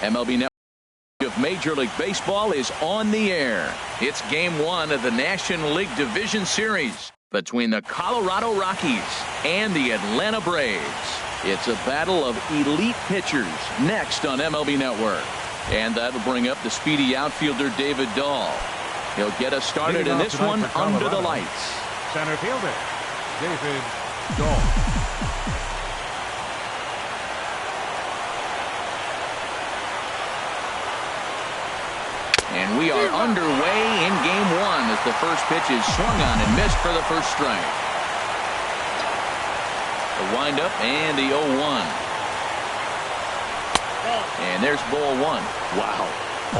MLB Network of Major League Baseball is on the air. It's Game 1 of the National League Division Series between the Colorado Rockies and the Atlanta Braves. It's a battle of elite pitchers next on MLB Network. And that'll bring up the speedy outfielder David Dahl. He'll get us started in this one under the lights. Center fielder, David Dahl. And we are underway in Game 1 as the first pitch is swung on and missed for the first strike. The windup and the 0-1. And there's ball 1. Wow.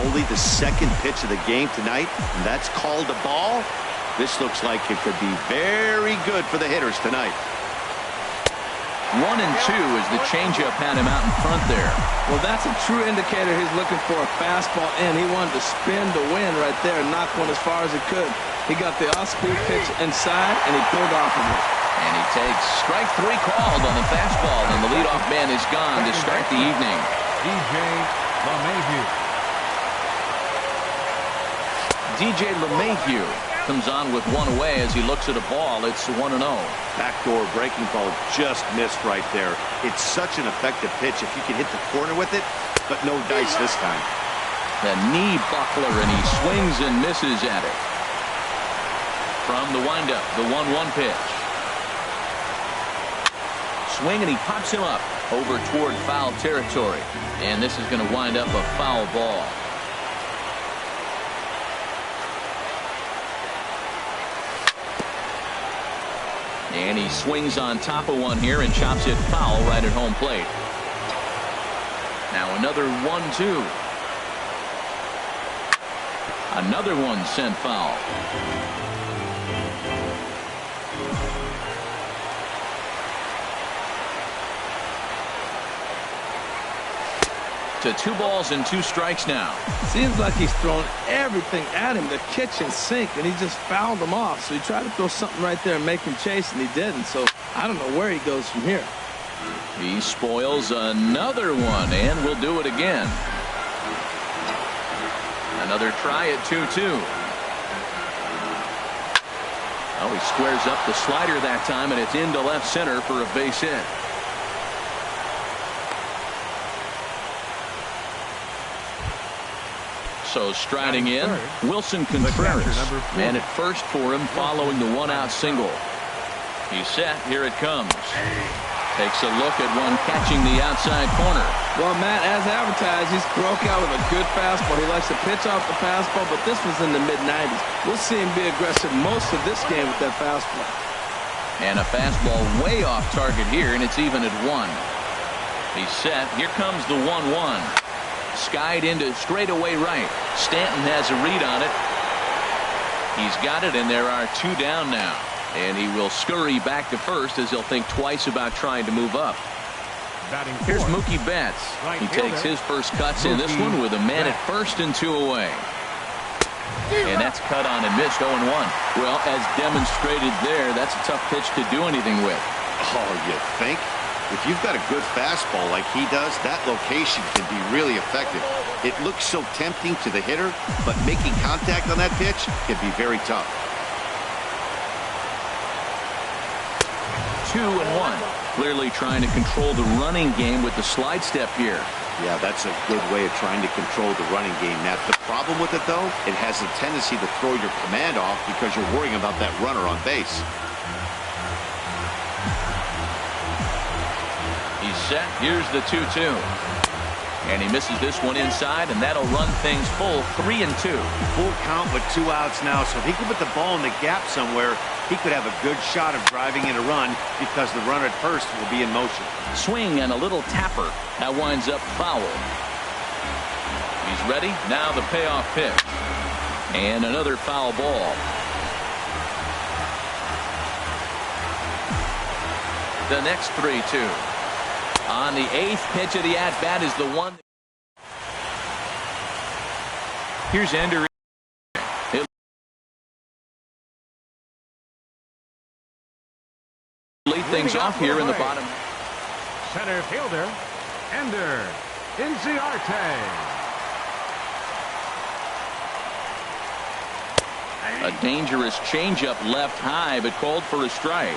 Only the second pitch of the game tonight, and that's called a ball. This looks like it could be very good for the hitters tonight. 1 and 2 as the changeup had him out in front there. Well, that's a true indicator he's looking for a fastball in. He wanted to spin the wind right there and knock one as far as he could. He got the off-speed pitch inside, and he pulled off of it. And he takes strike 3 called on the fastball, and the leadoff man is gone to start the evening. DJ LeMahieu comes on with 1 away as he looks at a ball. It's 1-0. Backdoor breaking ball just missed right there. It's such an effective pitch if you can hit the corner with it, but no dice this time. The knee buckler, and he swings and misses at it. From the windup, the 1-1 pitch. Swing, and he pops him up over toward foul territory. And this is going to wind up a foul ball. And he swings on top of one here and chops it foul right at home plate. Now another 1-2. Another one sent foul. To 2 balls and 2 strikes now. Seems like he's thrown everything at him, the kitchen sink, and he just fouled him off. So he tried to throw something right there and make him chase, and he didn't. So I don't know where he goes from here. He spoils another one, and will do it again. Another try at 2-2. Oh, he squares up the slider that time, and it's into left center for a base hit. So striding in, Wilson Contreras. Man at first for him following the 1-out single. He's set. Here it comes. Takes a look at one catching the outside corner. Well, Matt, as advertised, he's broke out with a good fastball. He likes to pitch off the fastball, but this was in the mid-90s. We'll see him be aggressive most of this game with that fastball. And a fastball way off target here, and it's even at 1. He's set. Here comes the 1-1. Skied into straightaway right. Stanton has a read on it. He's got it, and there are 2 down now. And he will scurry back to first as he'll think twice about trying to move up. Here's Mookie Betts. He takes his first cuts in this one with a man at first and 2 away. And that's cut on and missed 0-1. Well, as demonstrated there, that's a tough pitch to do anything with. Oh, you think? If you've got a good fastball like he does, that location can be really effective. It looks so tempting to the hitter, but making contact on that pitch can be very tough. 2-1. Clearly trying to control the running game with the slide step here. Yeah, that's a good way of trying to control the running game. Now, the problem with it, though, it has a tendency to throw your command off because you're worrying about that runner on base. He's set. Here's the 2-2. And he misses this one inside, and that'll run things full 3-2. Full count with 2 outs now, so if he can put the ball in the gap somewhere, he could have a good shot of driving in a run because the runner at first will be in motion. Swing and a little tapper. That winds up foul. He's ready. Now the payoff pitch. And another foul ball. The next 3-2. On the 8th pitch of the at-bat is the one. Here's Ender. Lead things off here in the bottom. Center fielder, Ender. Inciarte. A dangerous changeup left high, but called for a strike.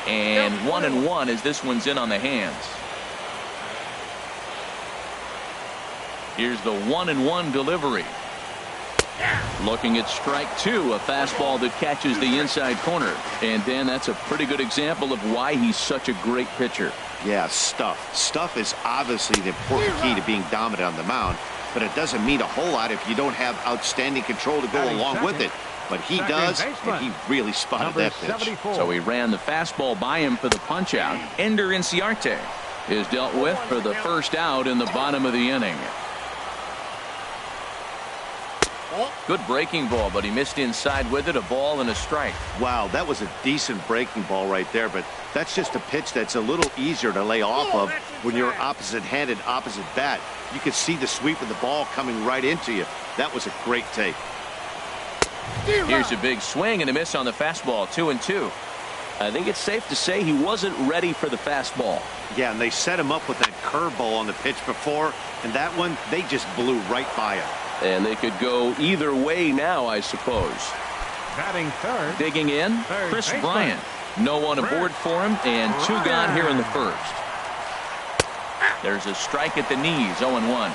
And 1-1 as this one's in on the hands. Here's the 1-1 delivery. Looking at strike two, a fastball that catches the inside corner. And Dan, that's a pretty good example of why he's such a great pitcher. Yeah, stuff. Stuff is obviously the important key to being dominant on the mound, but it doesn't mean a whole lot if you don't have outstanding control to go along with it. But he does, and he really spotted that pitch. So he ran the fastball by him for the punch out. Ender Inciarte is dealt with for the first out in the bottom of the inning. Good breaking ball, but he missed inside with it. A ball and a strike. Wow, that was a decent breaking ball right there, but that's just a pitch that's a little easier to lay off of when you're opposite-handed, opposite bat. You could see the sweep of the ball coming right into you. That was a great take. Here's a big swing and a miss on the fastball. 2-2. I think it's safe to say he wasn't ready for the fastball. Yeah, and they set him up with that curveball on the pitch before, and that one, they just blew right by him. And they could go either way now, I suppose. Batting third. Digging in, Chris Bryant. No one aboard for him, and two gone here in the first. There's a strike at the knees, 0-1.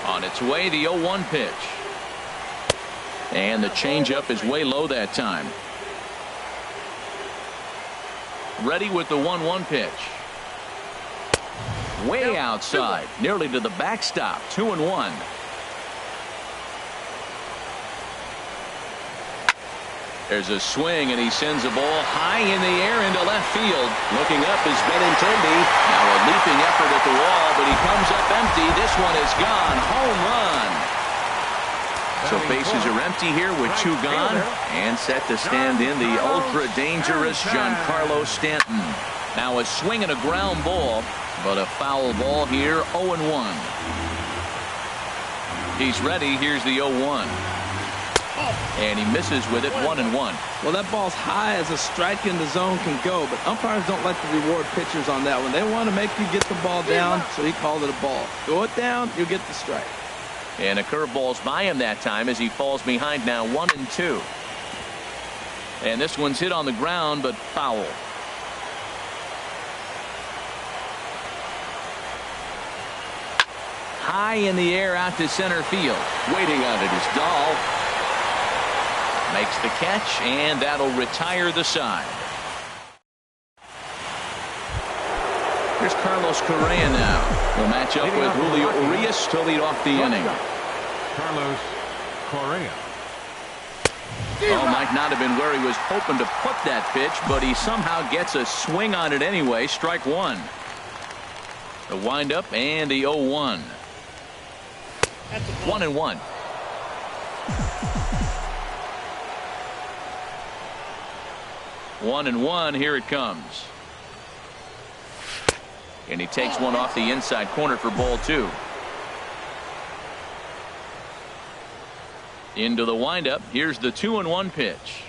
On its way, the 0-1 pitch. And the changeup is way low that time. Ready with the 1-1 pitch. Way outside, nearly to the backstop. 2-1. There's a swing, and he sends a ball high in the air into left field. Looking up is Benintendi. Now a leaping effort at the wall, but he comes up empty. This one is gone. Home run. So bases are empty here with two gone, and set to stand in the ultra-dangerous Giancarlo Stanton. Now a swing and a ground ball, but a foul ball here, 0-1. He's ready. Here's the 0-1. And he misses with it, 1-1. Well, that ball's high as a strike in the zone can go, but umpires don't like to reward pitchers on that one. They want to make you get the ball down, so he called it a ball. Go it down, you get the strike. And a curveball's by him that time as he falls behind now, 1-2. And this one's hit on the ground, but foul. High in the air out to center field. Waiting on it is Dahl. Makes the catch, and that'll retire the side. Here's Carlos Correa now. He'll match up with Julio Urias to lead off the inning. Carlos Correa. Oh, might not have been where he was hoping to put that pitch, but he somehow gets a swing on it anyway. Strike one. The windup and the 0-1. 1-1. One and one. Here it comes. And he takes one off the inside corner for ball two. Into the windup. Here's the 2-1 pitch.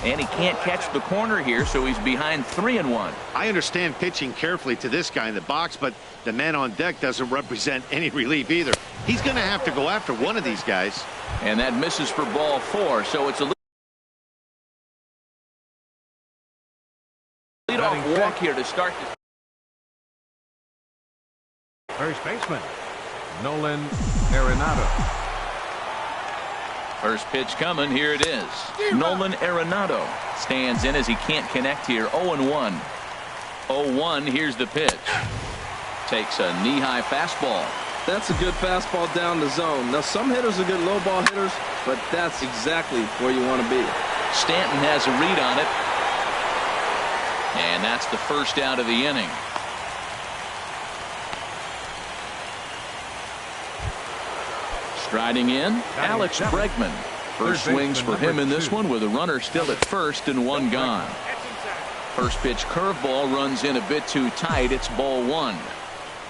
And he can't catch the corner here, so he's behind 3-1. I understand pitching carefully to this guy in the box, but the man on deck doesn't represent any relief either. He's going to have to go after one of these guys. And that misses for ball four, so it's a leadoff walk here to start this. First baseman, Nolan Arenado. First pitch coming. Here it is. Nolan Arenado stands in as he can't connect here. 0-1. 0-1. Here's the pitch. Takes a knee-high fastball. That's a good fastball down the zone. Now, some hitters are good low ball hitters, but that's exactly where you want to be. Stanton has a read on it. And that's the first out of the inning. Striding in, Alex Bregman. First swings for him in this one with a runner still at first and one gone. First pitch curveball runs in a bit too tight. It's ball one.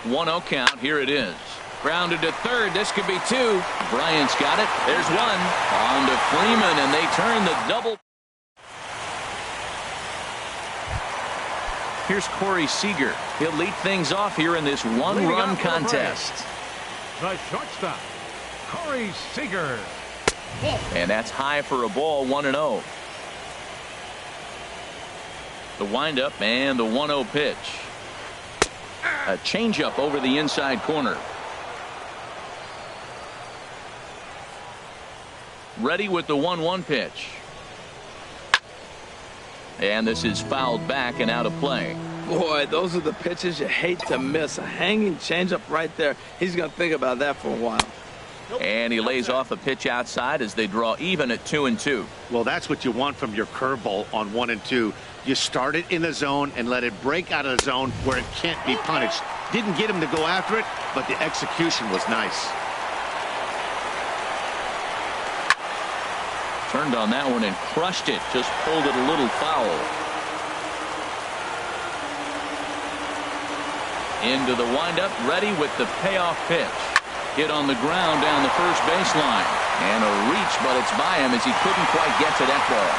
1-0 count. Here it is. Grounded to third. This could be two. Bryant's got it. There's one. On to Freeman, and they turn the double. Here's Corey Seager. He'll lead things off here in this one-run contest. The shortstop, Corey Seager. And that's high for a ball, 1-0. The windup and the 1-0 pitch. A changeup over the inside corner. Ready with the 1-1 pitch. And this is fouled back and out of play. Boy, those are the pitches you hate to miss. A hanging changeup right there. He's going to think about that for a while. And he lays off a pitch outside as they draw even at 2-2. Well, that's what you want from your curveball on 1 and 2. You start it in the zone and let it break out of the zone where it can't be punished. Didn't get him to go after it, but the execution was nice. Turned on that one and crushed it. Just pulled it a little foul. Into the windup, ready with the payoff pitch. Hit on the ground down the first baseline. And a reach, but it's by him as he couldn't quite get to that ball.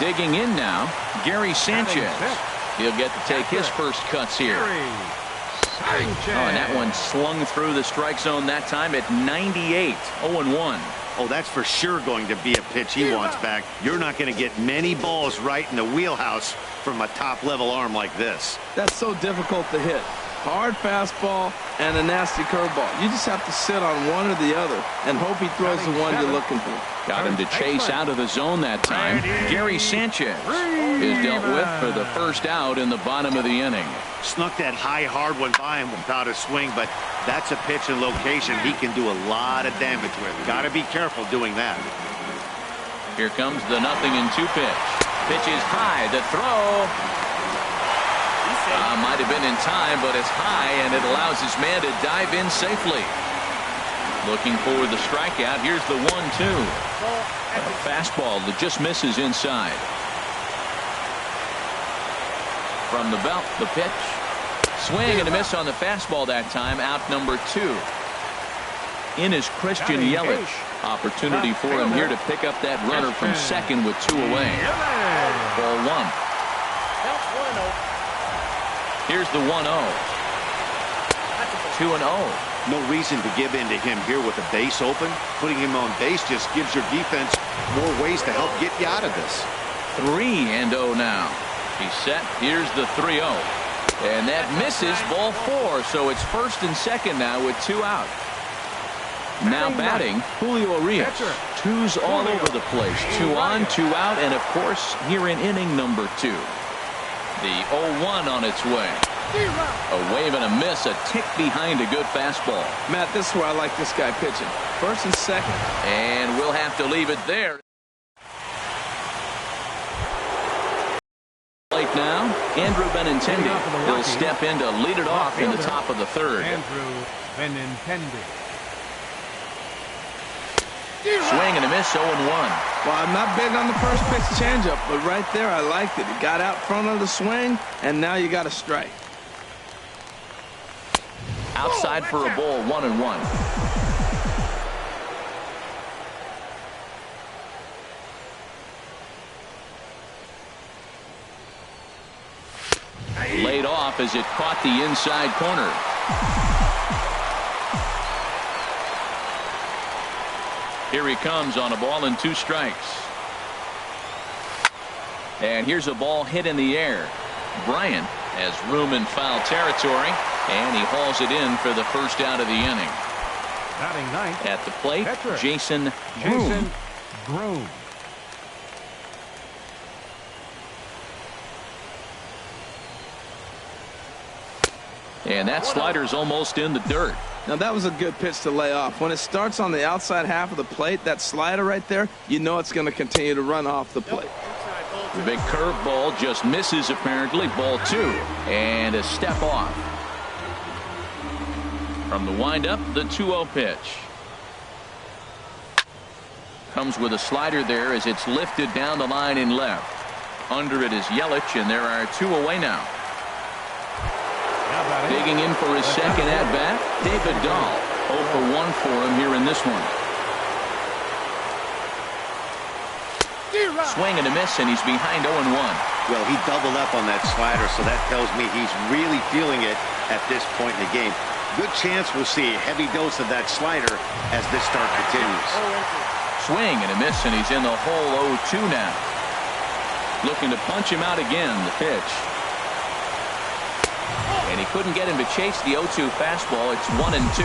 Digging in now, Gary Sanchez. He'll get to take his first cuts here. Oh, and that one slung through the strike zone that time at 98, 0-1. Oh, that's for sure going to be a pitch he wants back. You're not going to get many balls right in the wheelhouse from a top-level arm like this. That's so difficult to hit. Hard fastball and a nasty curveball. You just have to sit on one or the other and hope he throws the one you're looking for. Got him to chase out of the zone that time. Gary Sanchez is dealt with for the first out in the bottom of the inning. Snuck that high, hard one by him without a swing, but that's a pitch and location he can do a lot of damage with. Got to be careful doing that. Here comes the 0-2 pitch. Pitch is high. The throw. Might have been in time, but it's high, and it allows his man to dive in safely. Looking for the strikeout. Here's the 1-2. A fastball that just misses inside. From the belt, the pitch. Swing and a miss on the fastball that time. Out number 2. In is Christian Yelich. Opportunity for him here to pick up that runner from second with 2 away. Ball 1. Here's the 1-0. 2-0. No reason to give in to him here with the base open. Putting him on base just gives your defense more ways to help get you out of this. 3-0 now. He's set. Here's the 3-0. And that misses, ball 4. So it's first and second now with 2 out. Now batting, Julio Urias. 2's all over the place. 2 on, 2 out, and of course here in inning number 2. The 0-1 on its way. A wave and a miss, a tick behind a good fastball. Matt, this is where I like this guy pitching. First and second. And we'll have to leave it there. Late now, Andrew Benintendi. He'll step in to lead it off in the top of the 3rd. Andrew Benintendi. Swing and a miss, 0-1. Well, I'm not big on the first pitch changeup, but right there I liked it. He got out front of the swing, and now you got a strike. Outside for a ball, 1-1. Laid off as it caught the inside corner. Here he comes on a ball and 2 strikes. And here's a ball hit in the air. Bryant has room in foul territory, and he hauls it in for the first out of the inning. Batting ninth. At the plate, Catcher. Jason Groom. Groom. And that slider's almost in the dirt. Now that was a good pitch to lay off. When it starts on the outside half of the plate, that slider right there, you know it's going to continue to run off the plate. The big curveball just misses apparently. Ball 2 and a step off. From the windup, the 2-0 pitch. Comes with a slider there as it's lifted down the line in left. Under it is Yelich, and there are 2 away now. Digging in for his second at-bat, David Dahl. 0 for 1 for him here in this one. Swing and a miss, and he's behind 0-1. Well, he doubled up on that slider, so that tells me he's really feeling it at this point in the game. Good chance we'll see a heavy dose of that slider as this start continues. Swing and a miss, and he's in the hole 0-2 now. Looking to punch him out again, the pitch. And he couldn't get him to chase the 0-2 fastball. It's 1-2.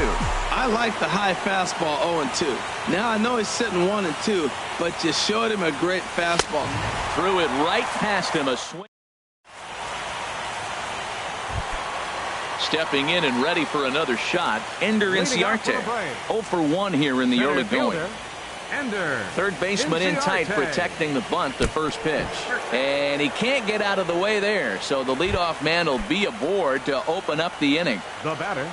I like the high fastball 0-2. Now I know he's sitting 1-2, but you showed him a great fastball. Threw it right past him. A swing. Stepping in and ready for another shot, n5in4e. 0-for-1 here in the early going. Third baseman in tight, protecting the bunt, the first pitch. And he can't get out of the way there, so the leadoff man will be aboard to open up the inning. The batter,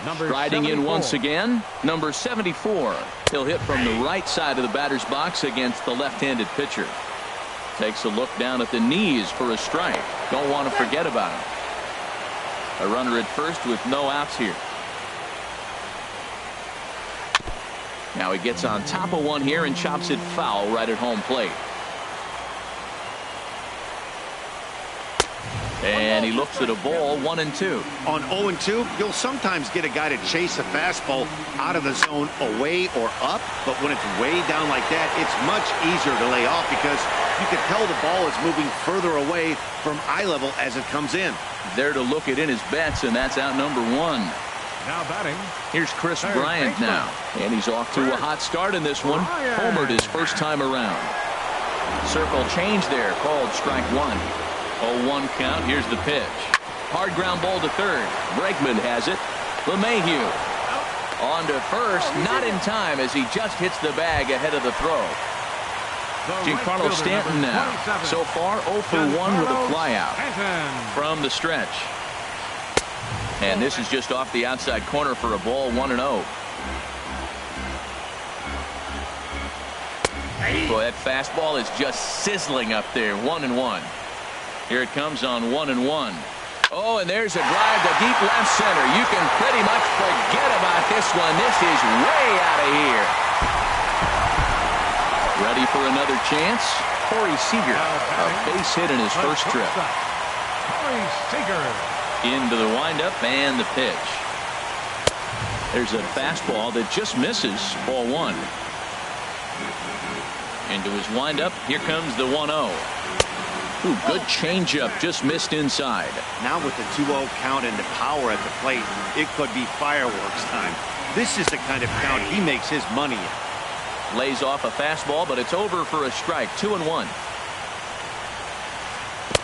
number Striding 74. in once again, number 74. He'll hit from the right side of the batter's box against the left-handed pitcher. Takes a look down at the knees for a strike. Don't want to forget about him. A runner at first with no outs here. Now he gets on top of one here and chops it foul right at home plate. And he looks at a ball, 1-2. On 0-2, you'll sometimes get a guy to chase a fastball out of the zone away or up, but when it's way down like that, it's much easier to lay off because you can tell the ball is moving further away from eye level as it comes in. There to look it in his bets, and that's out number 1. Now batting. Here's Chris Bryant now, and he's off to a hot start in this one. Homered his first time around. Circle change there, called strike 1. 0-1 count. Here's the pitch. Hard ground ball to third. Bregman has it. LeMahieu on to first, not in time as he just hits the bag ahead of the throw. Giancarlo Stanton now. So far 0-for-1 with a flyout from the stretch. And this is just off the outside corner for a ball, 1-0. Boy, that fastball is just sizzling up there, 1-1. Here it comes on 1-1. Oh, and there's a drive to deep left center. You can pretty much forget about this one. This is way out of here. Ready for another chance? Corey Seager, a base hit in his first trip. Corey Seager. Into the windup and the pitch. There's a fastball that just misses, ball 1. Into his windup. Here comes the 1-0. Ooh, good changeup, just missed inside. Now with the 2-0 count and the power at the plate, it could be fireworks time. This is the kind of count he makes his money in. Lays off a fastball, but it's over for a strike. 2-1.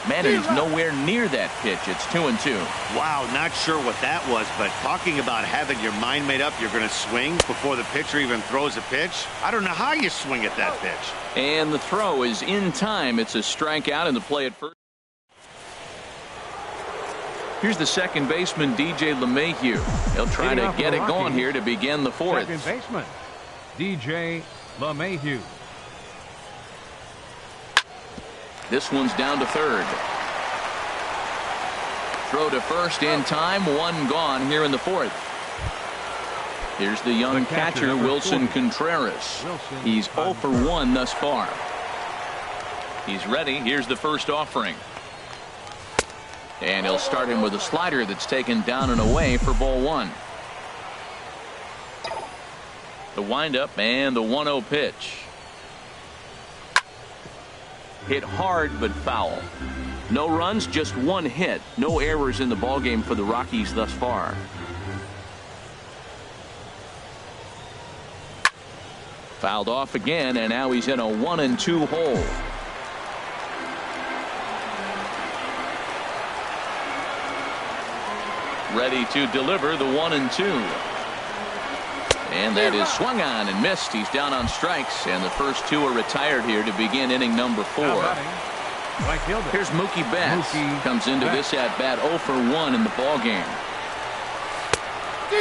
Man, he's nowhere near that pitch. It's 2-2. Wow, not sure what that was, but talking about having your mind made up you're going to swing before the pitcher even throws a pitch. I don't know how you swing at that pitch. And the throw is in time. It's a strikeout in the play at first. Here's the second baseman, DJ LeMahieu. He'll try to get it going here to begin the fourth. Second baseman, DJ LeMahieu. This one's down to third. Throw to first in time. 1 gone here in the fourth. Here's the young catcher, Wilson Contreras. He's 0-for-1 thus far. He's ready. Here's the first offering. And he'll start him with a slider that's taken down and away for ball 1. The windup and the 1-0 pitch. Hit hard but foul. No runs, just 1 hit. No errors in the ballgame for the Rockies thus far. Fouled off again, and now he's in a 1-2 hole. Ready to deliver the 1-2. And that is swung on and missed. He's down on strikes, and the first 2 are retired here to begin inning number 4. Here's Mookie Betts. Comes into this at bat 0-for-1 in the ballgame.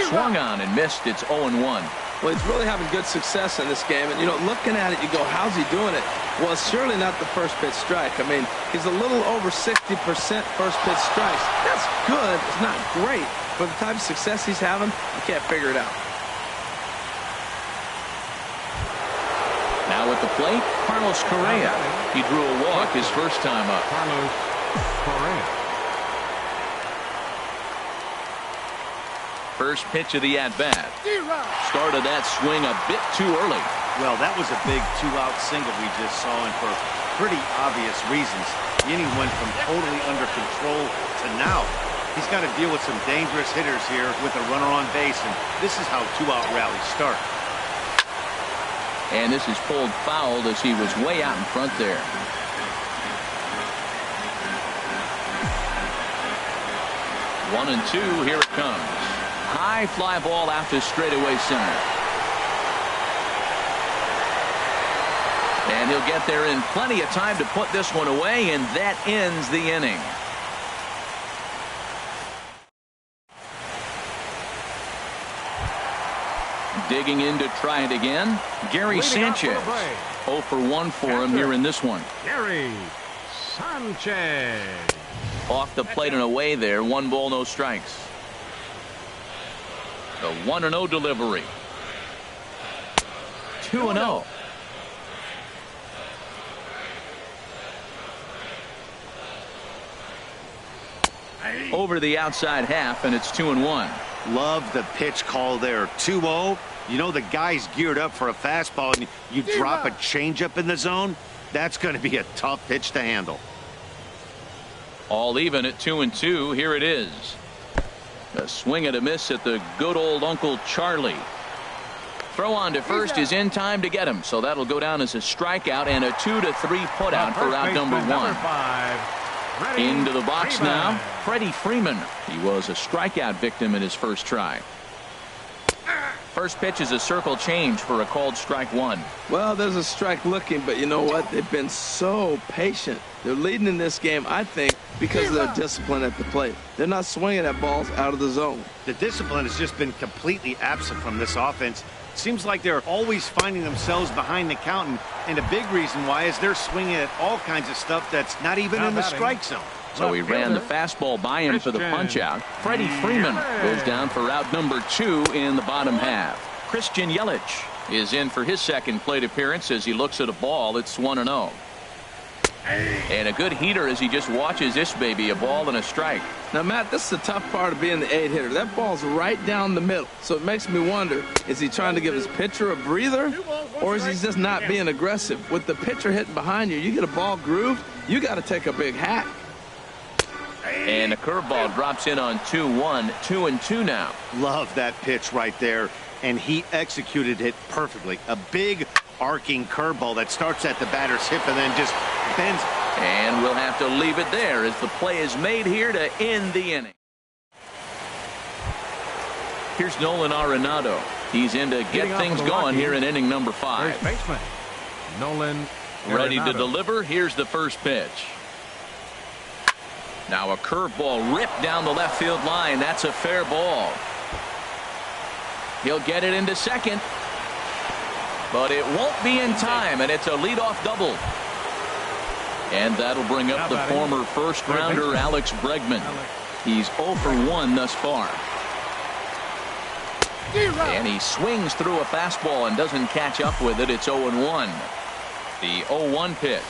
Swung on and missed. It's 0-1. Well, he's really having good success in this game, and looking at it, you go, how's he doing it? Well, it's surely not the first pitch strike. I mean, he's a little over 60% first pitch strikes. That's good. It's not great, but the type of success he's having, I can't figure it out. Now with the plate, Carlos Correa. He drew a walk his first time up. Carlos Correa. First pitch of the at-bat. Started that swing a bit too early. Well, that was a big two-out single we just saw, and for pretty obvious reasons. The inning went from totally under control to now. He's got to deal with some dangerous hitters here with a runner on base, and this is how two-out rallies start. And this is pulled foul as he was way out in front there. One and two, here it comes. High fly ball out to straightaway center. And he'll get there in plenty of time to put this one away, and that ends the inning. Digging in to try it again, Gary Sanchez. 0 for 1 for him here in this one. Gary Sanchez. Off the plate and away there. 1 ball, no strikes. The 1-0 delivery. 2-0. Over the outside half, and it's 2-1. Love the pitch call there. 2-0. You know the guy's geared up for a fastball, and you drop a changeup in the zone. That's going to be a tough pitch to handle. All even at 2-2. Here it is. A swing and a miss at the good old Uncle Charlie. Throw on to first is in time to get him, so that'll go down as a strikeout and a 2-3 putout for out number 1. Into the box now, Freddie Freeman. He was a strikeout victim in his first try. First pitch is a circle change for a called strike 1. Well, there's a strike looking, but you know what? They've been so patient. They're leading in this game, I think, because of their discipline at the plate. They're not swinging at balls out of the zone. The discipline has just been completely absent from this offense. Seems like they're always finding themselves behind the count, and a big reason why is they're swinging at all kinds of stuff that's not even in the strike zone. So he ran the fastball by him for the punch out. Freddie Freeman goes down for out number 2 in the bottom half. Christian Yelich is in for his second plate appearance as he looks at a ball. It's 1-0. And a good heater as he just watches this baby, a ball and a strike. Now, Matt, this is the tough part of being the 8-hitter. That ball's right down the middle. So it makes me wonder, is he trying to give his pitcher a breather, or is he just not being aggressive? With the pitcher hitting behind you, you get a ball grooved, you got to take a big hack. And a curveball drops in on 2-1, 2-2 now. Love that pitch right there, and he executed it perfectly. A big arcing curveball that starts at the batter's hip and then just bends. And we'll have to leave it there as the play is made here to end the inning. Here's Nolan Arenado. He's in to get things going here in inning number 5. First baseman Nolan Ready Arenado. to deliver. Here's the first pitch. Now a curveball ripped down the left field line. That's a fair ball. He'll get it into second, but it won't be in time, and it's a leadoff double. And that'll bring up the former first-rounder Alex Bregman. He's 0 for 1 thus far. And he swings through a fastball and doesn't catch up with it. It's 0-1. The 0-1 pitch.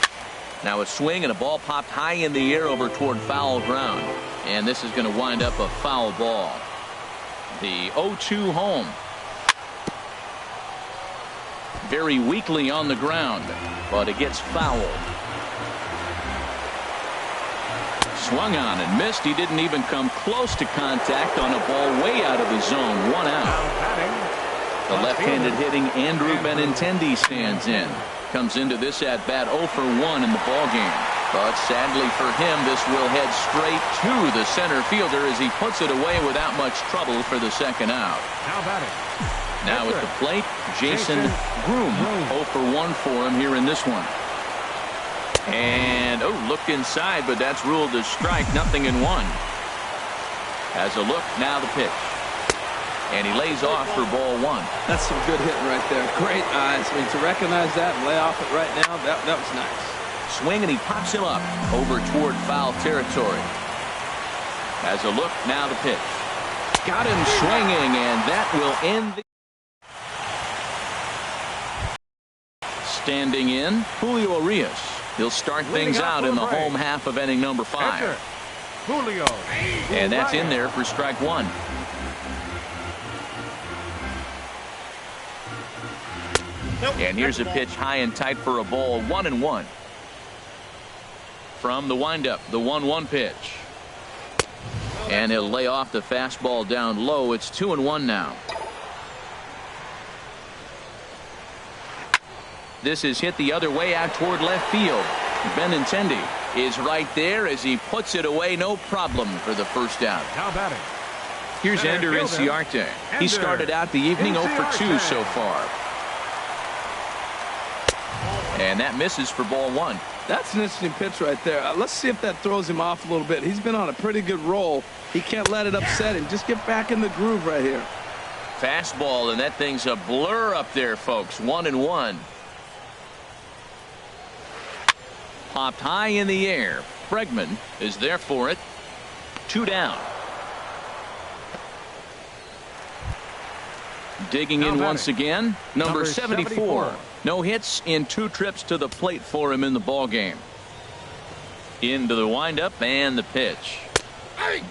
Now a swing and a ball popped high in the air over toward foul ground. And this is going to wind up a foul ball. The 0-2 home. Very weakly on the ground, but it gets fouled. Swung on and missed. He didn't even come close to contact on a ball way out of the zone. 1 out. The left-handed hitting Andrew Benintendi stands in. Comes into this at-bat 0 for 1 in the ballgame. But sadly for him, this will head straight to the center fielder as he puts it away without much trouble for the second out. Now batting. Now at the plate, Jason Groom. 0 for 1 for him here in this one. And, looked inside, but that's ruled as strike. 0-1. Has a look, now the pitch. And he lays off for ball 1. That's some good hitting right there. Great eyes. I mean, to recognize that and lay off it right now, that was nice. Swing, and he pops him up over toward foul territory. Has a look, now the pitch. Got him swinging, and that will end the... Standing in, Julio Urias. He'll start things out in the home half of inning number 5. Pitcher, Julio. And that's in there for strike 1. And here's a pitch high and tight for a ball, 1-1. From the windup, the 1-1 pitch. And he'll lay off the fastball down low. It's 2-1 now. This is hit the other way out toward left field. Benintendi is right there as he puts it away. No problem for the first out. Now batting. Here's Ender Inciarte. He started out the evening 0 for 2 so far. And that misses for ball 1. That's an interesting pitch right there. Let's see if that throws him off a little bit. He's been on a pretty good roll. He can't let it upset him. Just get back in the groove right here. Fastball, and that thing's a blur up there, folks. 1-1. Popped high in the air. Bregman is there for it. 2 down. Digging in once again, number 74. No hits in 2 trips to the plate for him in the ball game. Into the windup and the pitch.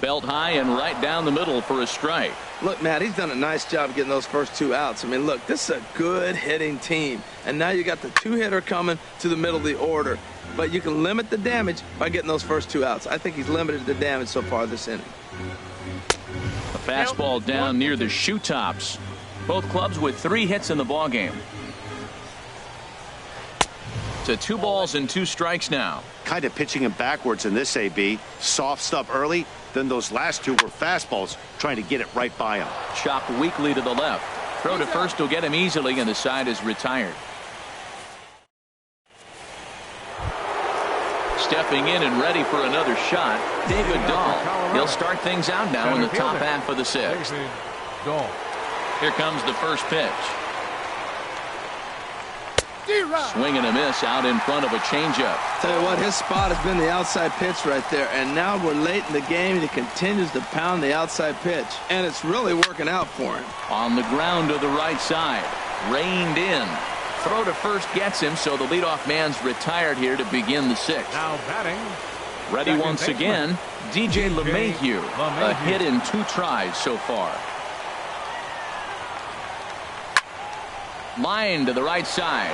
Belt high and right down the middle for a strike. Look, Matt, he's done a nice job getting those first 2 outs. I mean, look, this is a good hitting team. And now you got the 2-hitter coming to the middle of the order. But you can limit the damage by getting those first 2 outs. I think he's limited the damage so far this inning. A fastball down near the shoe tops. Both clubs with 3 hits in the ball game. To 2 balls and 2 strikes now. Kind of pitching him backwards in this AB. Soft stuff early. Then those last 2 were fastballs, trying to get it right by him. Chopped weakly to the left. Throw to first will get him easily, and the side is retired. Stepping in and ready for another shot, David Dahl. He'll start things out now in the top half of the 6th. Here comes the first pitch. Swing and a miss out in front of a changeup. Tell you what, his spot has been the outside pitch right there. And now we're late in the game, and he continues to pound the outside pitch. And it's really working out for him. On the ground to the right side. Reined in. Throw to first gets him, so the leadoff man's retired here to begin the 6th. Now batting. Ready once again, DJ LeMahieu. A hit in 2 tries so far. Line to the right side.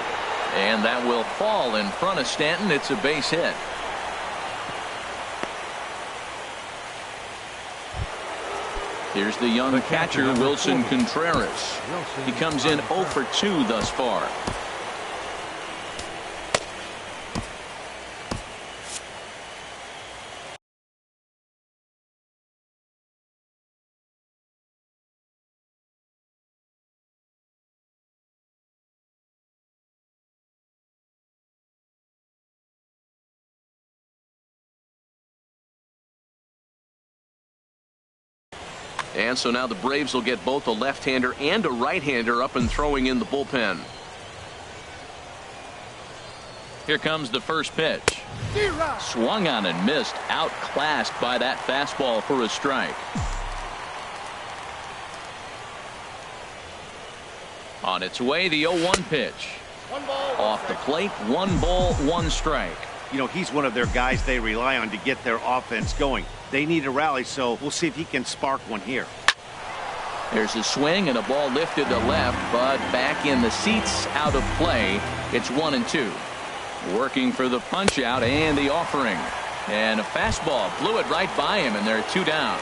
And that will fall in front of Stanton. It's a base hit. Here's the young catcher, Wilson Contreras. He comes in 0 for 2 thus far. And so now the Braves will get both a left-hander and a right-hander up and throwing in the bullpen. Here comes the first pitch. Swung on and missed. Outclassed by that fastball for a strike. On its way, the 0-1 pitch. Off the plate, 1 ball, 1 strike. You know, he's one of their guys they rely on to get their offense going. They need a rally, so we'll see if he can spark one here. There's a swing and a ball lifted to left, but back in the seats, out of play. It's 1-2. Working for the punch out and the offering. And a fastball blew it right by him, and they're 2 down.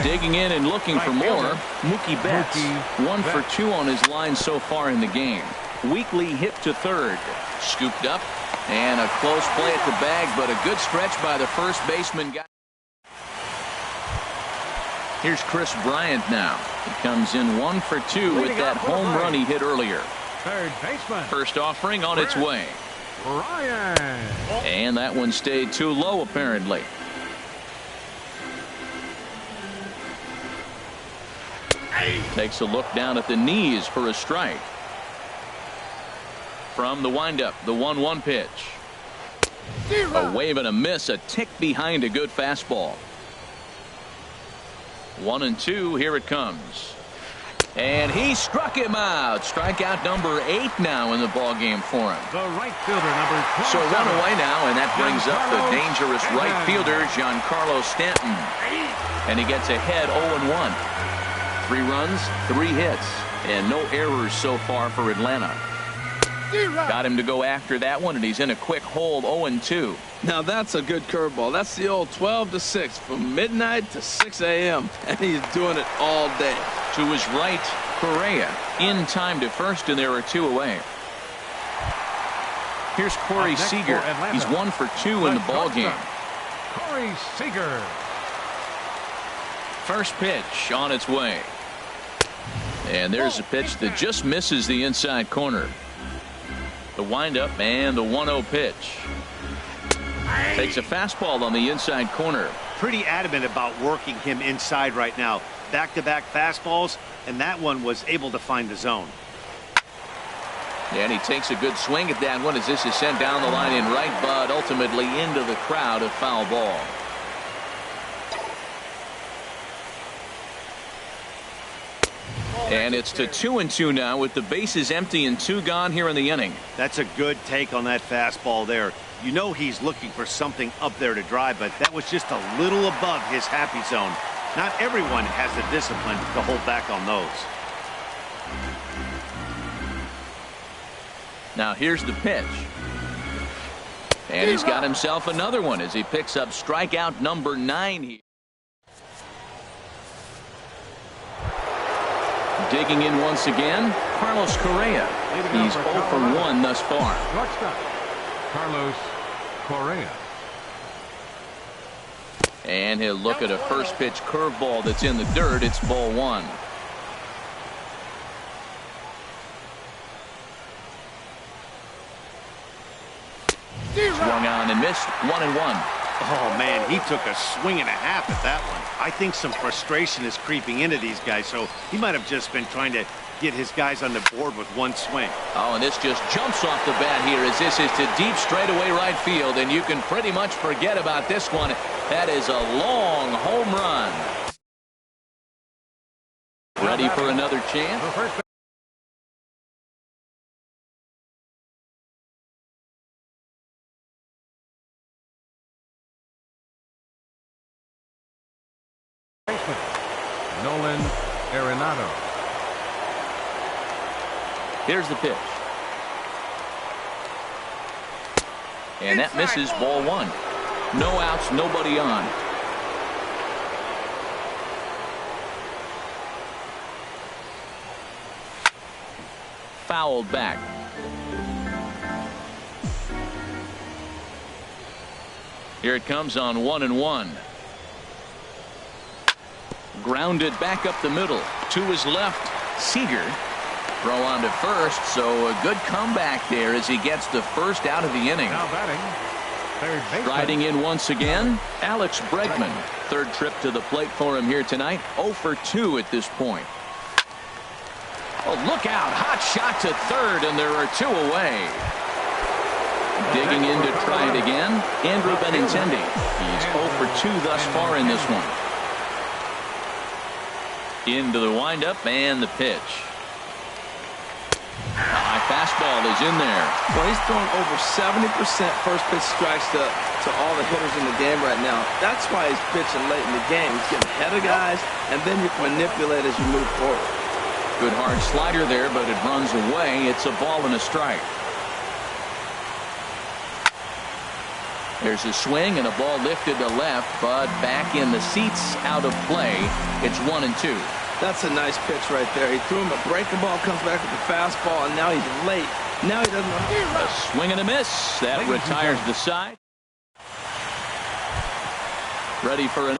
Digging in and looking for more, Mookie Betts. 1 for 2 on his line so far in the game. Weakly hit to third. Scooped up. And a close play at the bag, but a good stretch by the first baseman. Here's Chris Bryant now. He comes in 1 for 2 with that home run he hit earlier. Third baseman. First offering on its way. Bryant. And that one stayed too low, apparently. Takes a look down at the knees for a strike. From the windup, the 1-1 pitch. A wave and a miss, a tick behind a good fastball. 1-2, here it comes. And he struck him out. Strikeout number 8 now in the ballgame for him. The right fielder, number 27. So run away now, and that brings up the dangerous right fielder, Giancarlo Stanton. And he gets ahead 0-1. 3 runs, 3 hits, and no errors so far for Atlanta. Got him to go after that one, and he's in a quick hold, 0-2. Now that's a good curveball. That's the old 12 to 6 from midnight to 6 a.m. and he's doing it all day. To his right, Correa in time to first, and there are 2 away. Here's Corey Seager. He's 1 for 2 in the ball game. Corey Seager. First pitch on its way. And there's a pitch that just misses the inside corner. The windup and the 1-0 pitch. Takes a fastball on the inside corner. Pretty adamant about working him inside right now. Back-to-back fastballs, and that one was able to find the zone. And he takes a good swing at that one as this is sent down the line in right, but ultimately into the crowd, a foul ball. And it's to 2-2 now with the bases empty and 2 gone here in the inning. That's a good take on that fastball there. You know he's looking for something up there to drive, but that was just a little above his happy zone. Not everyone has the discipline to hold back on those. Now here's the pitch. And he's got himself another one as he picks up strikeout number 9 here. Digging in once again, Carlos Correa. He's 0 for 1 thus far. Shortstop, Carlos Correa. And he'll look at a first pitch curveball that's in the dirt. It's ball 1. Swung on and missed. 1-1. Oh, man, he took a swing and a half at that one. I think some frustration is creeping into these guys, so he might have just been trying to get his guys on the board with one swing. Oh, and this just jumps off the bat here as this is to deep straightaway right field, and you can pretty much forget about this one. That is a long home run. Ready for another chance? Nolan Arenado. Here's the pitch. And that misses, ball 1. No outs, nobody on. Fouled back. Here it comes on 1-1. Grounded back up the middle. To his left, Seager. Throw on to first, so a good comeback there as he gets the first out of the inning. Now batting, third baseman. Riding in once again, Alex Bregman. Third trip to the plate for him here tonight. 0 for 2 at this point. Oh, look out. Hot shot to third, and there are 2 away. Digging in to try it again, Andrew Benintendi. He's 0 for 2 thus far in this one. Into the windup and the pitch. High fastball is in there. Well, he's throwing over 70% first pitch strikes to all the hitters in the game right now. That's why he's pitching late in the game. He's getting ahead of guys, and then you can manipulate as you move forward. Good hard slider there, but it runs away. It's a ball and a strike. There's a swing and a ball lifted to left, but back in the seats, out of play. It's 1-2. That's a nice pitch right there. He threw him a breaking ball, comes back with the fastball, and now he's late. Now he doesn't know. A swing and a miss. That retires the side. Ready for an.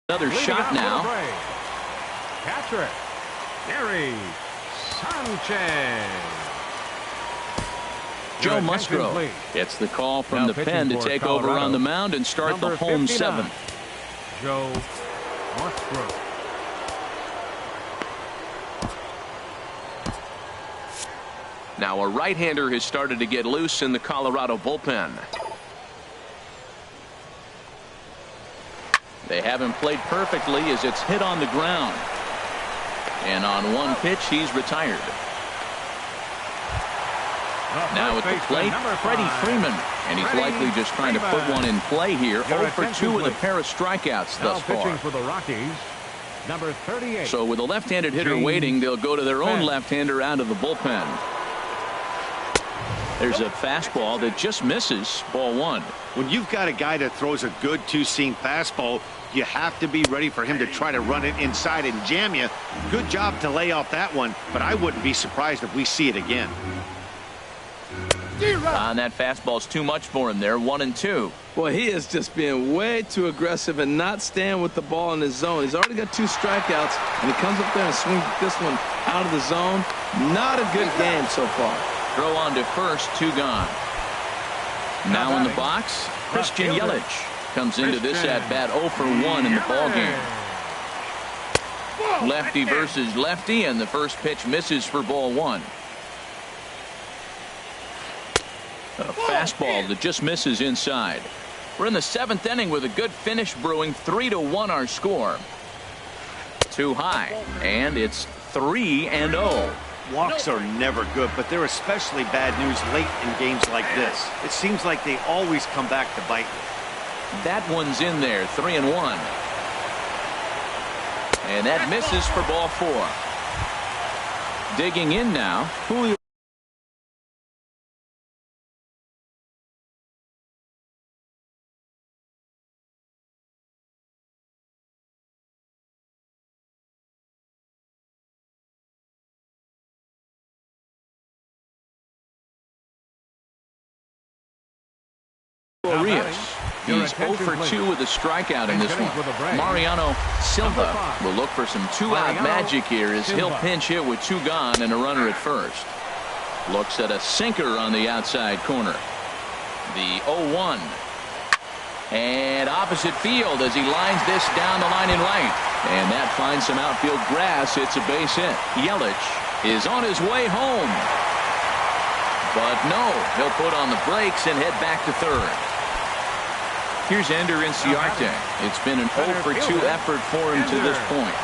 Another shot now. Catcher, Gary Sanchez. Joe attention, Musgrove please. gets the call from Now the pitching pen to for take over Colorado, on the mound and start the number home 59, seventh. Joe Musgrove. Now a right-hander has started to get loose in the Colorado bullpen. They haven't played perfectly as it's hit on the ground. And on one pitch, he's retired. Now at the plate, Freddie Freeman. And he's likely just trying to put one in play here. 0 for 2 with a pair of strikeouts thus far. Pitching for the Rockies, number 38. So with a left-handed hitter waiting, they'll go to their own left-hander out of the bullpen. There's a fastball that just misses. Ball 1. When you've got a guy that throws a good two-seam fastball, you have to be ready for him to try to run it inside and jam you. Good job to lay off that one, but I wouldn't be surprised if we see it again. And that fastball's too much for him there. 1-2. Boy, he is just being way too aggressive and not staying with the ball in his zone. He's already got 2 strikeouts, and he comes up there and swings this one out of the zone. Not a good game so far. Throw on to first, 2 gone. Now in the box, Christian Yelich comes into this at-bat 0 for 1 in the ballgame. Lefty versus lefty, and the first pitch misses for ball 1. A fastball that just misses inside. We're in the 7th inning with a good finish brewing. 3-1 our score. Too high, and it's 3-0. Walks are never good, but they're especially bad news late in games like this. It seems like they always come back to bite you. That one's in there. 3-1. And that misses for ball 4. Digging in now, Julio Urias. He's 0 for 2 with a strikeout in this one. Mariano Silva will look for some 2-out magic here as he'll pinch hit with 2 gone and a runner at first. Looks at a sinker on the outside corner. The 0-1. And opposite field as he lines this down the line in right. And that finds some outfield grass. It's a base hit. Yelich is on his way home. But no, he'll put on the brakes and head back to third. Here's Ender Inciarte. It's been an 0 for 2 effort for him to this point.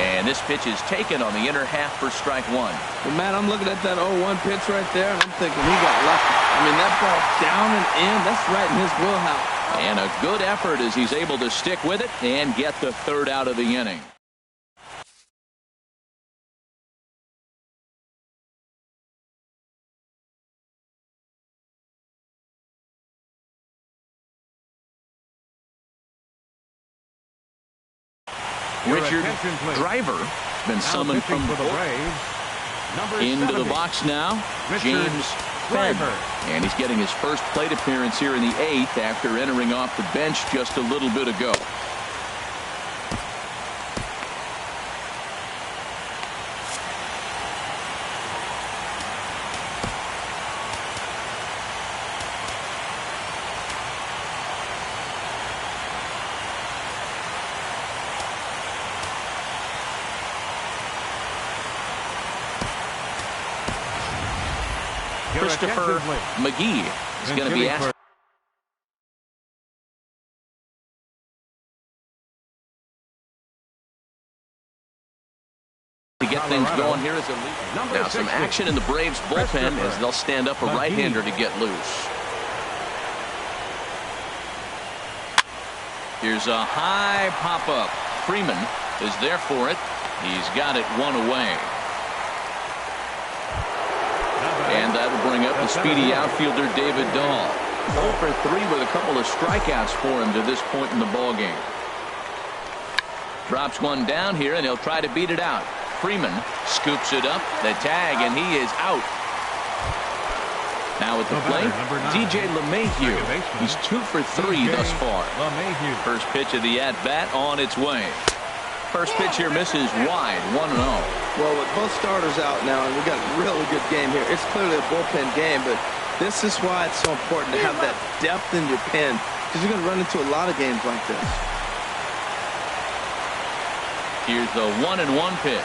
And this pitch is taken on the inner half for strike 1. Well, Matt, I'm looking at that 0-1 pitch right there, and I'm thinking he got lucky. I mean, that ball down and in, that's right in his wheelhouse. And a good effort as he's able to stick with it and get the 3rd out of the inning. Richard Driver has been summoned from the into the box now. James Fenn. And he's getting his first plate appearance here in the 8th after entering off the bench just a little bit ago. Christopher McGee is going to be asked to get things going here as a lead. Now some action in the Braves bullpen as they'll stand up a right-hander to get loose. Here's a high pop-up. Freeman is there for it. He's got it 1 away. And that'll bring up the speedy outfielder David Dahl. 0 for 3 with a couple of strikeouts for him to this point in the ballgame. Drops one down here, and he'll try to beat it out. Freeman scoops it up, the tag, and he is out. Now at the plate, DJ LeMahieu. He's 2 for 3 thus far. First pitch of the at-bat on its way. First pitch here misses wide, 1-0. Well, with both starters out now, and we got a really good game here. It's clearly a bullpen game, but this is why it's so important to have that depth in your pen, because you're going to run into a lot of games like this. Here's the 1-1 pitch.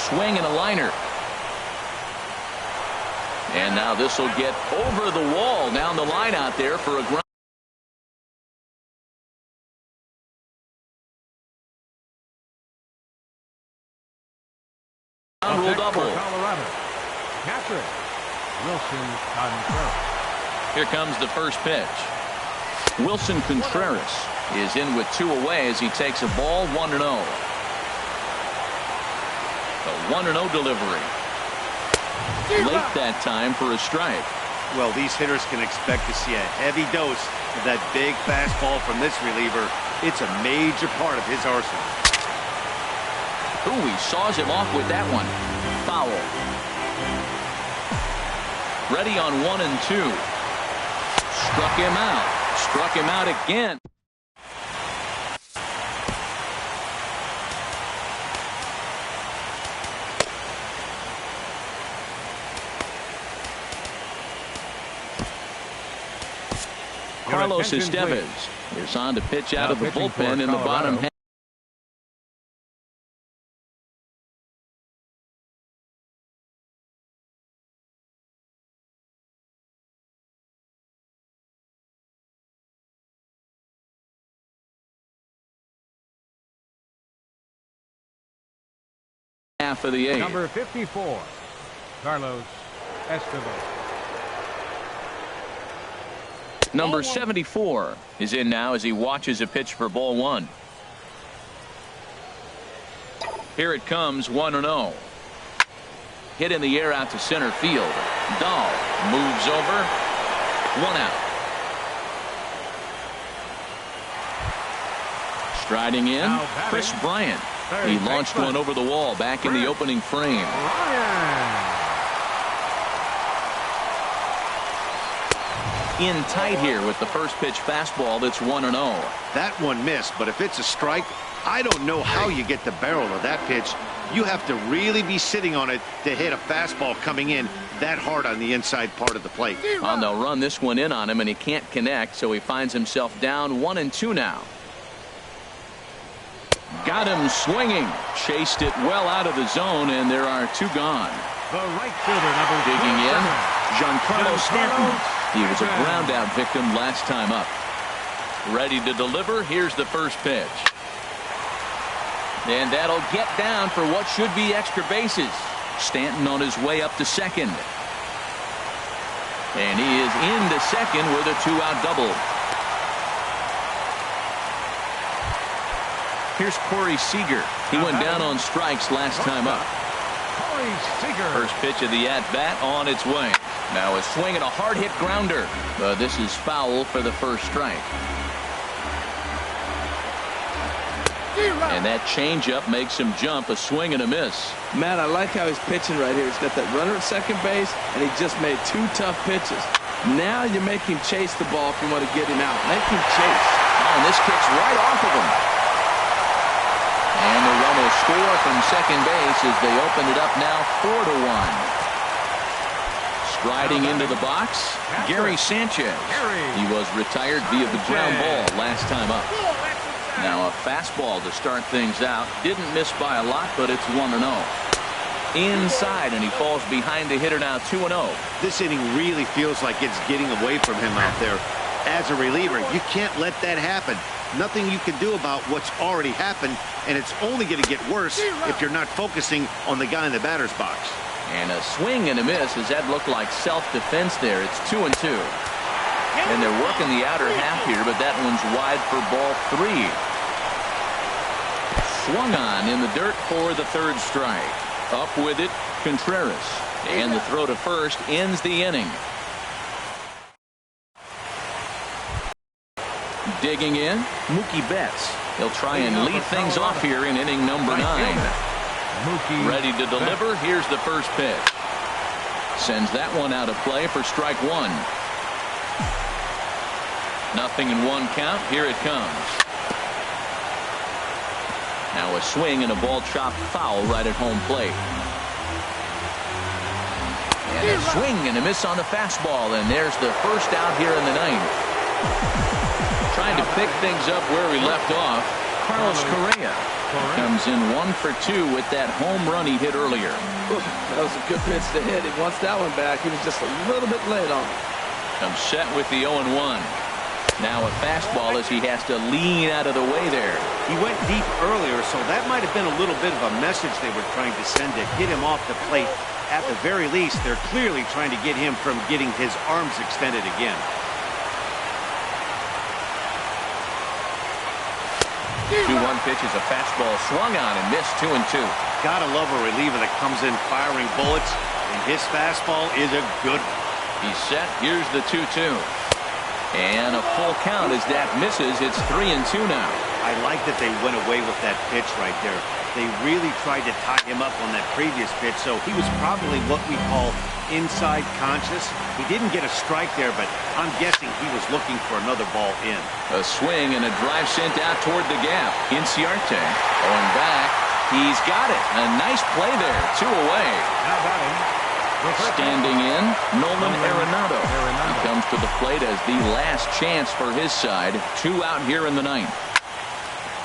Swing and a liner. And now this will get over the wall down the line out there for a ground. Rule double. Colorado. Catcher, Wilson Contreras. Here comes the first pitch. Wilson Contreras is in with 2 away as he takes a ball 1-0. The 1-0 delivery. Late that time for a strike. Well, these hitters can expect to see a heavy dose of that big fastball from this reliever. It's a major part of his arsenal. Ooh, he saws him off with that one. Foul. Ready on 1-2. Struck him out. Struck him out again. Carlos Estevez is on to pitch out of the bullpen in the bottom half. Half of the 8th. Number 54, Carlos Estevez. Number 74 is in now as he watches a pitch for ball 1. Here it comes, 1-0. Hit in the air out to center field. Dahl moves over. 1 out. Striding in, Chris Bryant. He launched one over the wall back in the opening frame. In tight here with the first pitch fastball that's 1-0. That one missed, but if it's a strike, I don't know how you get the barrel of that pitch. You have to really be sitting on it to hit a fastball coming in that hard on the inside part of the plate. Well, they'll run this one in on him, and he can't connect, so he finds himself down 1-2 now. Got him swinging. Chased it well out of the zone, and there are 2 gone. The right fielder, number Digging in, Giancarlo Stanton. He was a ground out victim last time up. Ready to deliver. Here's the first pitch. And that'll get down for what should be extra bases. Stanton on his way up to second. And he is into second with a 2-out double. Here's Corey Seager. He went down on strikes last time up. First pitch of the at-bat on its way. Now a swing and a hard-hit grounder. But this is foul for the first strike. And that changeup makes him jump. A swing and a miss. Matt, I like how he's pitching right here. He's got that runner at second base, and he just made 2 tough pitches. Now you make him chase the ball if you want to get him out. Make him chase. Oh, and this kicks right off of him. And the run will score from second base as they open it up now 4-1. Striding into the box, Gary Sanchez. He was retired via the ground ball last time up. Now a fastball to start things out. Didn't miss by a lot, but it's 1-0. Inside, and he falls behind the hitter now 2-0. This inning really feels like it's getting away from him out there. As a reliever, you can't let that happen. Nothing you can do about what's already happened, and it's only going to get worse if you're not focusing on the guy in the batter's box. And a swing and a miss. Does that look like self-defense there? It's 2-2. And they're working the outer half here, but that one's wide for ball 3. Swung on in the dirt for the third strike. Up with it, Contreras. And the throw to first ends the inning. Digging in, Mookie Betts. He'll try and lead things off here in inning number 9. Ready to deliver. Here's the first pitch. Sends that one out of play for strike 1. 0-1 count. Here it comes. Now a swing and a ball chopped foul right at home plate. And a swing and a miss on the fastball, and there's the first out here in the ninth. Trying to pick things up where we left off, Carlos Correa comes in 1 for 2 with that home run he hit earlier. That was a good pitch to hit. He wants that one back. He was just a little bit late on it. Comes set with the 0-1. Now a fastball as he has to lean out of the way there. He went deep earlier, so that might have been a little bit of a message they were trying to send to get him off the plate. At the very least, they're clearly trying to get him from getting his arms extended again. 2-1 pitch is a fastball swung on and missed 2-2. Gotta love a reliever that comes in firing bullets, and his fastball is a good one. He's set. Here's the 2-2. And a full count as that misses. It's 3-2 now. I like that they went away with that pitch right there. They really tried to tie him up on that previous pitch, so he was probably what we call inside conscious. He didn't get a strike there, but I'm guessing he was looking for another ball in. A swing and a drive sent out toward the gap. Inciarte going back. He's got it. A nice play there. 2 away. Now batting. Standing in, Nolan Arenado. He comes to the plate as the last chance for his side. 2 out here in the ninth.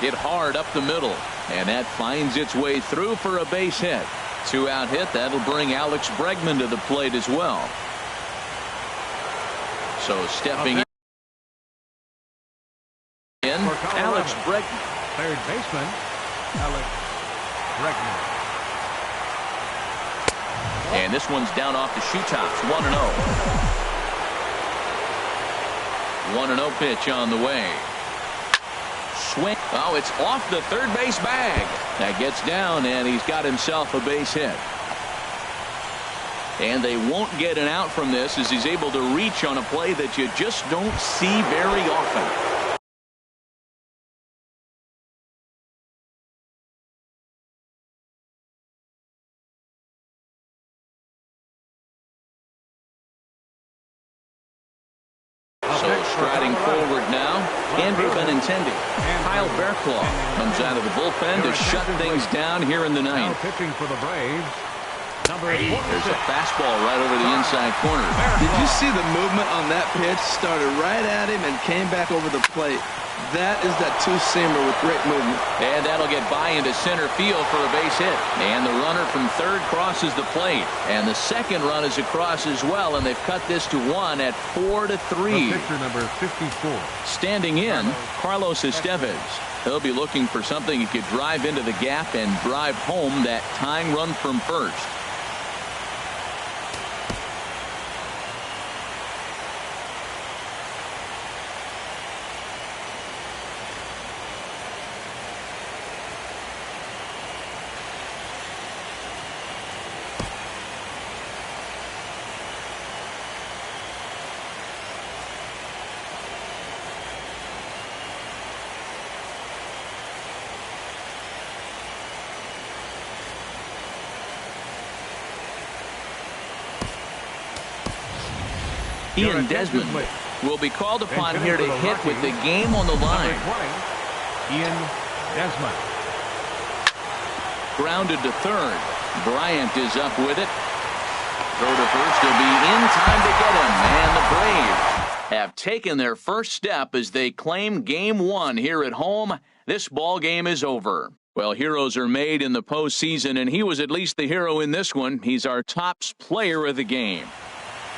Hit hard up the middle, and that finds its way through for a base hit. 2-out hit. That'll bring Alex Bregman to the plate as well. So stepping in, Alex Bregman. Third baseman, Alex Bregman. And this one's down off the shoe tops. 1-0. 1-0 pitch on the way. Swing. Oh, it's off the third base bag. That gets down, and he's got himself a base hit. And they won't get an out from this as he's able to reach on a play that you just don't see very often. So striding forward now, Andrew Benintendi. Kyle Bearclaw comes out of the bullpen to shut things down here in the ninth. Now pitching for the Braves. There's a fastball right over the inside corner. Did you see the movement on that pitch? Started right at him and came back over the plate. That is that two-seamer with great movement. And that'll get by into center field for a base hit. And the runner from third crosses the plate. And the second run is across as well, and they've cut this to 1 at 4-3. Pitcher number 54. Standing in, Carlos Estevez. He'll be looking for something he could drive into the gap and drive home that tying run from first. Ian Desmond will be called upon here to hit with the game on the line. Ian Desmond. Grounded to third. Bryant is up with it. Throw to first will be in time to get him. And the Braves have taken their first step as they claim game 1 here at home. This ball game is over. Well, heroes are made in the postseason, and he was at least the hero in this one. He's our top player of the game.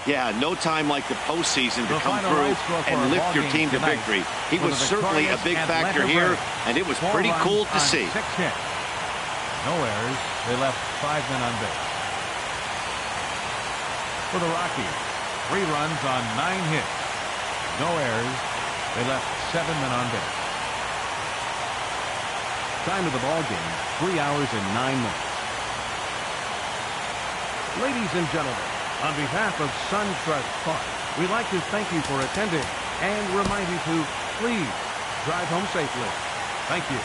Yeah, no time like the postseason to come through and lift your team to victory. He was certainly a big factor here, and it was pretty cool to see. 6 hits. No errors. They left 5 men on base. For the Rockies, 3 runs on 9 hits. No errors. They left 7 men on base. Time of the ball game, 3 hours and 9 minutes. Ladies and gentlemen, on behalf of SunTrust Park, we'd like to thank you for attending and remind you to please drive home safely. Thank you.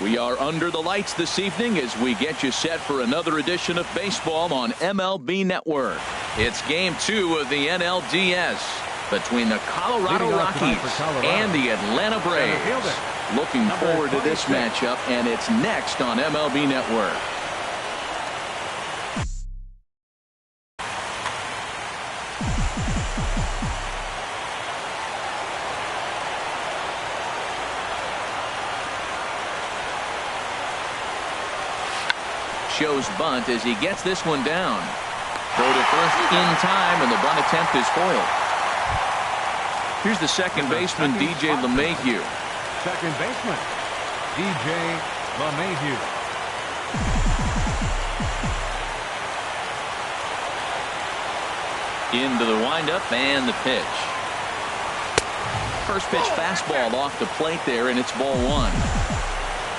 We are under the lights this evening as we get you set for another edition of baseball on MLB Network. It's game 2 of the NLDS between the Colorado Rockies and the Atlanta Braves. Looking forward to this matchup, and it's next on MLB Network. Shows bunt as he gets this one down. Throw to first in time, and the bunt attempt is foiled. Here's the second baseman, DJ LeMahieu. Second baseman, DJ LeMahieu. Into the windup and the pitch. First pitch fastball off the plate there, and it's ball 1.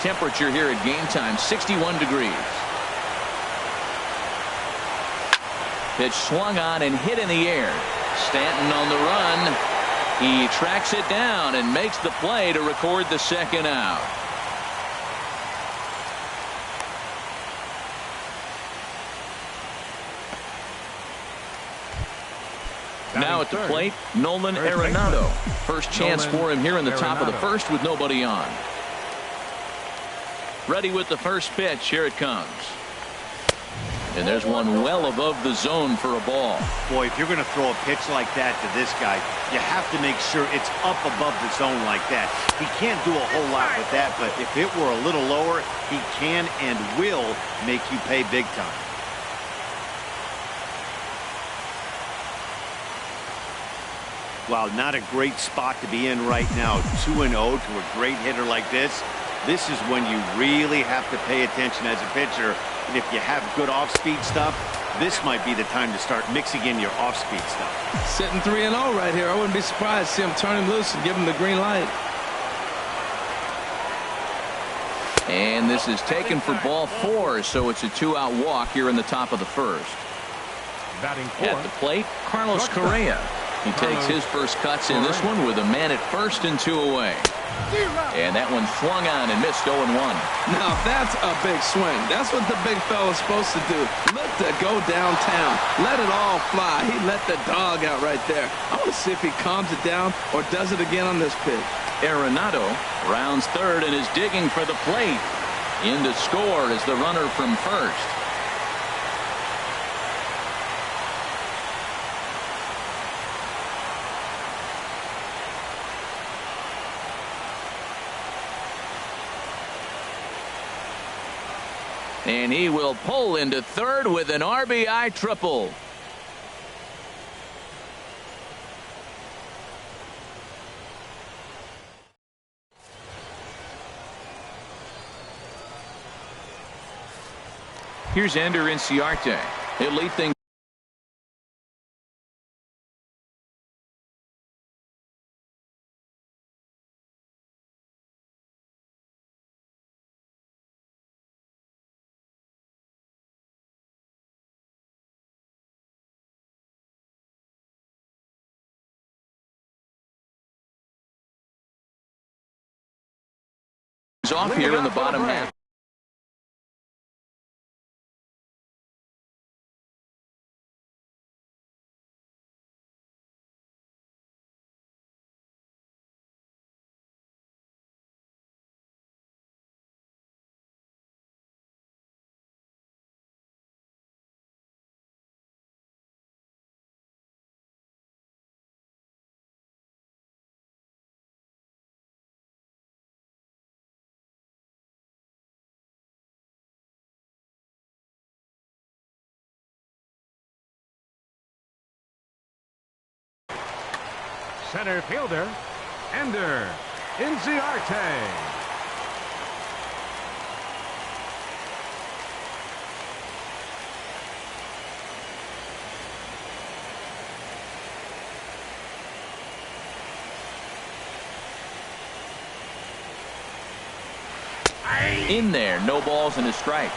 Temperature here at game time, 61 degrees. Pitch swung on and hit in the air. Stanton on the run. He tracks it down and makes the play to record the second out. Now at the plate, Nolan Arenado. First chance for him here in the top of the first with nobody on. Ready with the first pitch. Here it comes. And there's one well above the zone for a ball. Boy, if you're going to throw a pitch like that to this guy, you have to make sure it's up above the zone like that. He can't do a whole lot with that, but if it were a little lower, he can and will make you pay big time. Wow, not a great spot to be in right now. 2-0 to a great hitter like this. This is when you really have to pay attention as a pitcher. And if you have good off-speed stuff, this might be the time to start mixing in your off-speed stuff. Sitting 3-0 right here. I wouldn't be surprised to see him turn him loose and give him the green light. And this is taken for ball 4, so it's a 2-out walk here in the top of the first. Batting fourth, at the plate, Carlos Correa. He takes his first cuts in this one with a man at first and 2 away. And that one swung on and missed 0-1. Now that's a big swing. That's what the big fella's supposed to do. Look to go downtown. Let it all fly. He let the dog out right there. I want to see if he calms it down or does it again on this pitch. Arenado rounds third and is digging for the plate. In to score is the runner from first. And he will pull into third with an RBI triple. Here's Ender Inciarte. He'll lead things. Off here in the bottom half. Center fielder, Ender Inciarte. In there, no balls and a strike.